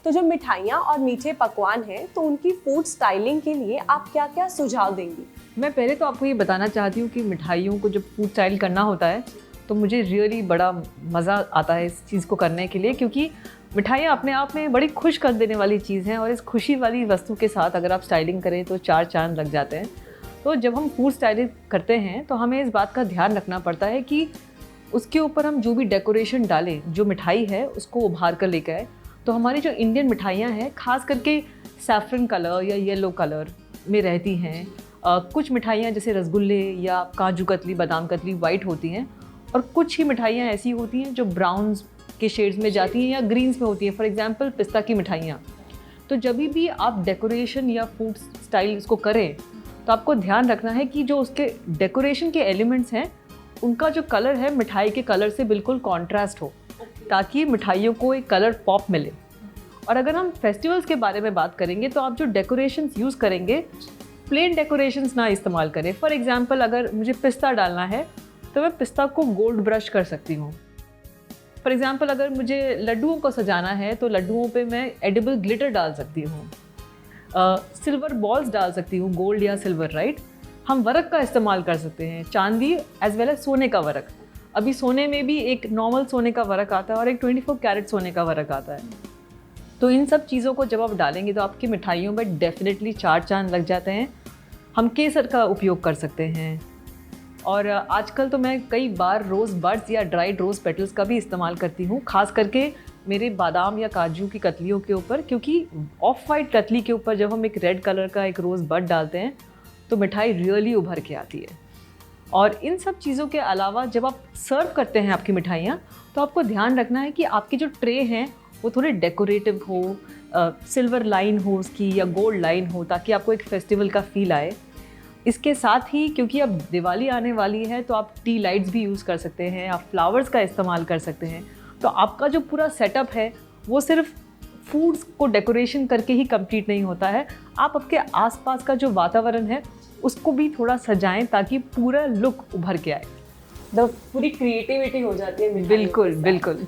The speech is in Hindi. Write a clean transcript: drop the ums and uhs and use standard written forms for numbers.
तो जो मिठाइयाँ और मीठे पकवान हैं तो उनकी फूड स्टाइलिंग के लिए आप क्या क्या सुझाव देंगी? मैं पहले तो आपको ये बताना चाहती हूँ कि मिठाइयों को जब फूड स्टाइल करना होता है तो मुझे रियली बड़ा मज़ा आता है इस चीज़ को करने के लिए, क्योंकि मिठाइयाँ अपने आप में बड़ी खुश कर देने वाली चीज़ हैं और इस खुशी वाली वस्तु के साथ अगर आप स्टाइलिंग करें तो चार चांद लग जाते हैं। तो जब हम फूड स्टाइलिंग करते हैं तो हमें इस बात का ध्यान रखना पड़ता है कि उसके ऊपर हम जो भी डेकोरेशन डालें, जो मिठाई है उसको उभार कर लेकर आए। तो हमारी जो इंडियन मिठाइयाँ हैं खास करके सैफरन कलर या येलो कलर में रहती हैं। कुछ मिठाइयाँ जैसे रसगुल्ले या काजू कतली, बादाम कतली वाइट होती हैं, और कुछ ही मिठाइयाँ ऐसी होती हैं जो ब्राउन्स के शेड्स में जाती हैं या ग्रीन्स में होती हैं। फॉर एग्जांपल पिस्ता की मिठाइयाँ। तो जब भी आप डेकोरेशन या फूड स्टाइल इसको करें तो आपको ध्यान रखना है कि जो उसके डेकोरेशन के एलिमेंट्स हैं उनका जो कलर है मिठाई के कलर से बिल्कुल कॉन्ट्रास्ट हो, ताकि मिठाइयों को एक कलर पॉप मिले। और अगर हम फेस्टिवल्स के बारे में बात करेंगे तो आप जो डेकोरेशंस यूज़ करेंगे प्लेन डेकोरेशंस ना इस्तेमाल करें। फॉर एग्जांपल अगर मुझे पिस्ता डालना है तो मैं पिस्ता को गोल्ड ब्रश कर सकती हूँ। फॉर एग्जांपल अगर मुझे लड्डुओं को सजाना है तो लड्डुओं पे मैं एडिबल ग्लिटर डाल सकती हूँ, सिल्वर बॉल्स डाल सकती हूँ, गोल्ड या सिल्वर, राइट। हम वर्क का इस्तेमाल कर सकते हैं, चांदी एज वेल एज सोने का वर्क। अभी सोने में भी एक नॉर्मल सोने का वर्क आता है और एक 24 कैरेट सोने का वर्क आता है। तो इन सब चीज़ों को जब आप डालेंगे तो आपकी मिठाइयों में डेफिनेटली चार चांद लग जाते हैं। हम केसर का उपयोग कर सकते हैं, और आजकल तो मैं कई बार रोज़ बड्स या ड्राइड रोज़ पेटल्स का भी इस्तेमाल करती हूँ, खास करके मेरे बादाम या काजू की कतलियों के ऊपर, क्योंकि ऑफ वाइट कतली के ऊपर जब हम एक रेड कलर का एक रोज़ बड डालते हैं तो मिठाई रियली उभर के आती है। और इन सब चीज़ों के अलावा जब आप सर्व करते हैं आपकी मिठाइयाँ तो आपको ध्यान रखना है कि आपकी जो ट्रे हैं वो थोड़े डेकोरेटिव हो, सिल्वर लाइन हो उसकी या गोल्ड लाइन हो, ताकि आपको एक फेस्टिवल का फील आए। इसके साथ ही क्योंकि अब दिवाली आने वाली है तो आप टी लाइट्स भी यूज़ कर सकते हैं, आप फ्लावर्स का इस्तेमाल कर सकते हैं। तो आपका जो पूरा सेटअप है वो सिर्फ फूड्स को डेकोरेशन करके ही कंप्लीट नहीं होता है, आप आपके आसपास का जो वातावरण है उसको भी थोड़ा सजाएं ताकि पूरा लुक उभर के आए। तो पूरी क्रिएटिविटी हो जाती है। बिल्कुल बिल्कुल।